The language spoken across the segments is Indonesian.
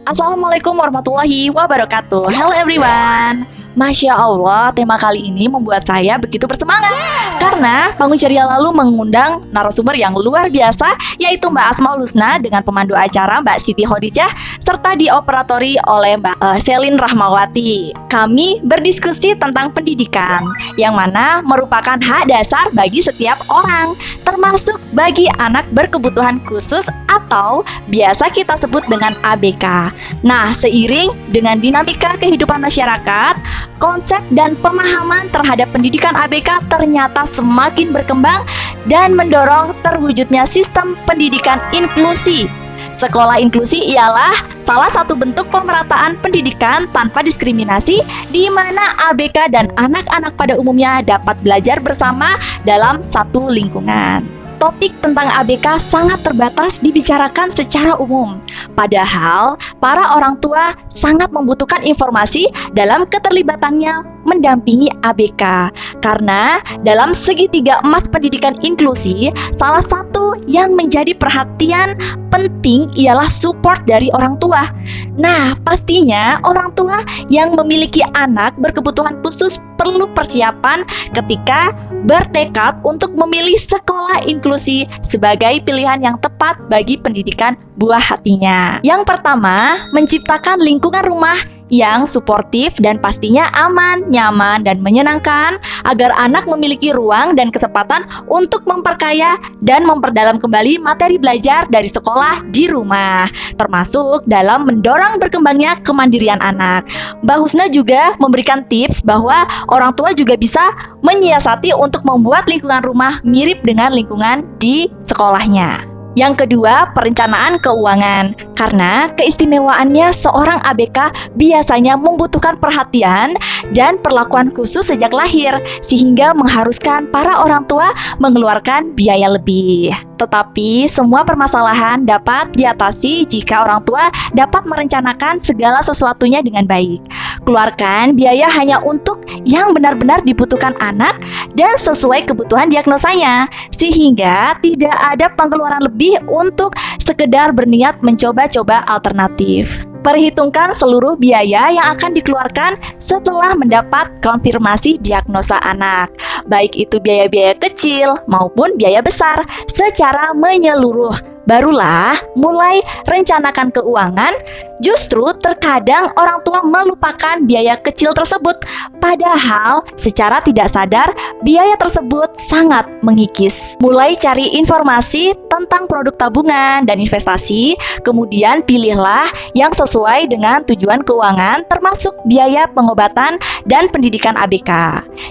Assalamualaikum warahmatullahi wabarakatuh. Hello everyone. Masya Allah, tema kali ini membuat saya begitu bersemangat karena Bangun Ceria lalu mengundang narasumber yang luar biasa, yaitu Mbak Asmaul Husna dengan pemandu acara Mbak Siti Khadijah serta dioperatori oleh Mbak Selin Rahmawati. Kami berdiskusi tentang pendidikan yang mana merupakan hak dasar bagi setiap orang, termasuk bagi anak berkebutuhan khusus atau biasa kita sebut dengan ABK. Nah, seiring dengan dinamika kehidupan masyarakat, konsep dan pemahaman terhadap pendidikan ABK ternyata semakin berkembang dan mendorong terwujudnya sistem pendidikan inklusi. Sekolah inklusi ialah salah satu bentuk pemerataan pendidikan tanpa diskriminasi di mana ABK dan anak-anak pada umumnya dapat belajar bersama dalam satu lingkungan. Topik tentang ABK sangat terbatas dibicarakan secara umum. Padahal, para orang tua sangat membutuhkan informasi dalam keterlibatannya mendampingi ABK. Karena dalam segitiga emas pendidikan inklusi, salah satu yang menjadi perhatian penting ialah support dari orang tua. Nah, pastinya orang tua yang memiliki anak berkebutuhan khusus perlu persiapan ketika bertekad untuk memilih sekolah inklusi sebagai pilihan yang tepat bagi pendidikan buah hatinya. Yang pertama, menciptakan lingkungan rumah yang suportif dan pastinya aman, nyaman, dan menyenangkan agar anak memiliki ruang dan kesempatan untuk memperkaya dan memperdalam kembali materi belajar dari sekolah di rumah, termasuk dalam mendorong berkembangnya kemandirian anak. Mbak Husna juga memberikan tips bahwa orang tua juga bisa menyiasati untuk membuat lingkungan rumah mirip dengan lingkungan di sekolahnya. Yang kedua, perencanaan keuangan. Karena keistimewaannya seorang ABK biasanya membutuhkan perhatian dan perlakuan khusus sejak lahir, sehingga mengharuskan para orang tua mengeluarkan biaya lebih. Tetapi semua permasalahan dapat diatasi jika orang tua dapat merencanakan segala sesuatunya dengan baik. Keluarkan biaya hanya untuk yang benar-benar dibutuhkan anak dan sesuai kebutuhan diagnosanya, sehingga tidak ada pengeluaran lebih untuk sekedar berniat mencoba-coba alternatif. Perhitungkan seluruh biaya yang akan dikeluarkan setelah mendapat konfirmasi diagnosa anak, baik itu biaya-biaya kecil maupun biaya besar secara menyeluruh. Barulah mulai rencanakan keuangan. Justru terkadang orang tua melupakan biaya kecil tersebut, padahal secara tidak sadar biaya tersebut sangat mengikis. Mulai cari informasi tentang produk tabungan dan investasi, kemudian pilihlah yang sesuai dengan tujuan keuangan termasuk biaya pengobatan dan pendidikan ABK.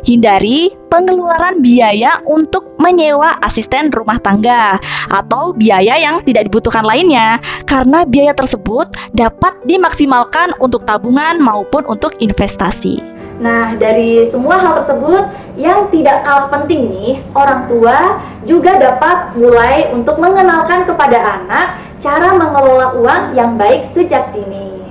Hindari pengeluaran biaya untuk menyewa asisten rumah tangga atau biaya yang tidak dibutuhkan lainnya, karena biaya tersebut dapat dimaksimalkan untuk tabungan maupun untuk investasi. Nah, dari semua hal tersebut yang tidak kalah penting nih, orang tua juga dapat mulai untuk mengenalkan kepada anak cara mengelola uang yang baik sejak dini.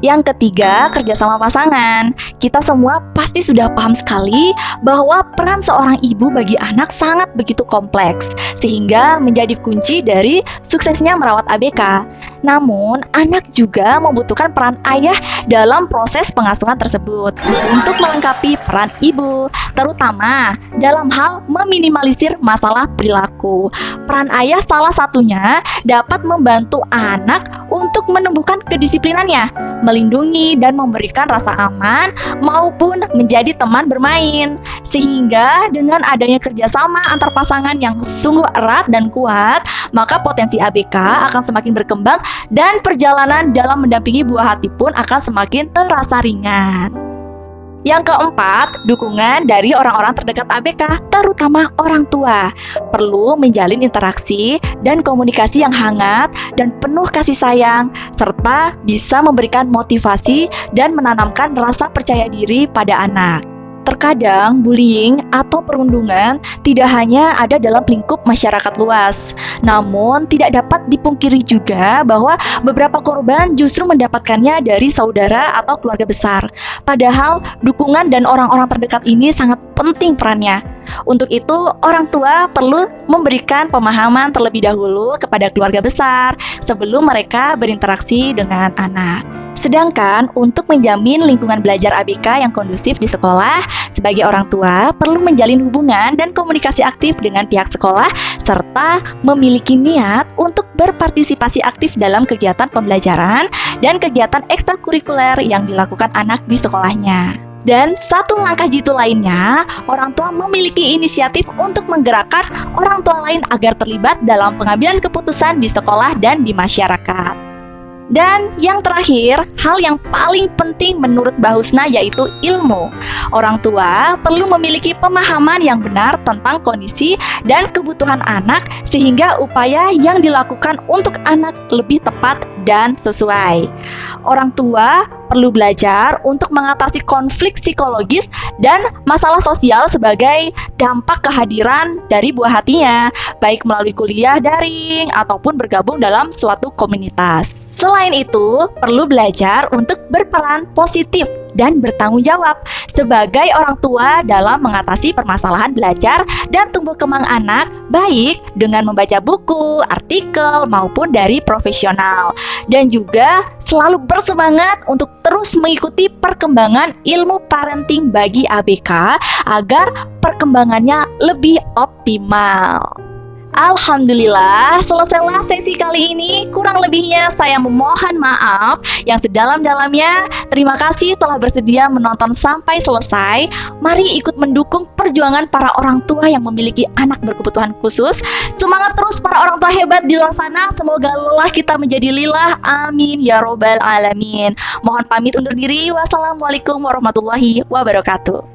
Yang ketiga, kerjasama pasangan. Kita semua pasti sudah paham sekali bahwa peran seorang ibu bagi anak sangat begitu kompleks, sehingga menjadi kunci dari suksesnya merawat ABK. Namun, anak juga membutuhkan peran ayah dalam proses pengasuhan tersebut untuk melengkapi peran ibu, terutama dalam hal meminimalisir masalah perilaku. Peran ayah salah satunya dapat membantu anak untuk menumbuhkan kedisiplinannya, melindungi dan memberikan rasa aman maupun menjadi teman bermain. Sehingga dengan adanya kerjasama antar pasangan yang sungguh erat dan kuat, maka potensi ABK akan semakin berkembang dan perjalanan dalam mendampingi buah hati pun akan semakin terasa ringan. Yang keempat, dukungan dari orang-orang terdekat ABK, terutama orang tua. Perlu menjalin interaksi dan komunikasi yang hangat dan penuh kasih sayang, serta bisa memberikan motivasi dan menanamkan rasa percaya diri pada anak. Terkadang bullying atau perundungan tidak hanya ada dalam lingkup masyarakat luas, namun tidak dapat dipungkiri juga bahwa beberapa korban justru mendapatkannya dari saudara atau keluarga besar. Padahal dukungan dan orang-orang terdekat ini sangat penting perannya. Untuk itu, orang tua perlu memberikan pemahaman terlebih dahulu kepada keluarga besar sebelum mereka berinteraksi dengan anak. Sedangkan untuk menjamin lingkungan belajar ABK yang kondusif di sekolah, sebagai orang tua perlu menjalin hubungan dan komunikasi aktif dengan pihak sekolah serta memiliki niat untuk berpartisipasi aktif dalam kegiatan pembelajaran dan kegiatan ekstrakurikuler yang dilakukan anak di sekolahnya. Dan satu langkah jitu lainnya, orang tua memiliki inisiatif untuk menggerakkan orang tua lain agar terlibat dalam pengambilan keputusan di sekolah dan di masyarakat. Dan yang terakhir, hal yang paling penting menurut Mbak Husna yaitu ilmu. Orang tua perlu memiliki pemahaman yang benar tentang kondisi dan kebutuhan anak sehingga upaya yang dilakukan untuk anak lebih tepat dan sesuai. Orang tua perlu belajar untuk mengatasi konflik psikologis dan masalah sosial sebagai dampak kehadiran dari buah hatinya, baik melalui kuliah daring ataupun bergabung dalam suatu komunitas. Selain itu, perlu belajar untuk berperan positif dan bertanggung jawab sebagai orang tua dalam mengatasi permasalahan belajar dan tumbuh kembang anak, baik dengan membaca buku, artikel, maupun dari profesional. Dan juga selalu bersemangat untuk terus mengikuti perkembangan ilmu parenting bagi ABK agar perkembangannya lebih optimal. Alhamdulillah, selesailah sesi kali ini. Kurang lebihnya saya memohon maaf yang sedalam-dalamnya. Terima kasih telah bersedia menonton sampai selesai. Mari ikut mendukung perjuangan para orang tua yang memiliki anak berkebutuhan khusus. Semangat terus para orang tua hebat di luar sana. Semoga lelah kita menjadi lilah. Amin ya robbal alamin. Mohon pamit undur diri. Wassalamualaikum warahmatullahi wabarakatuh.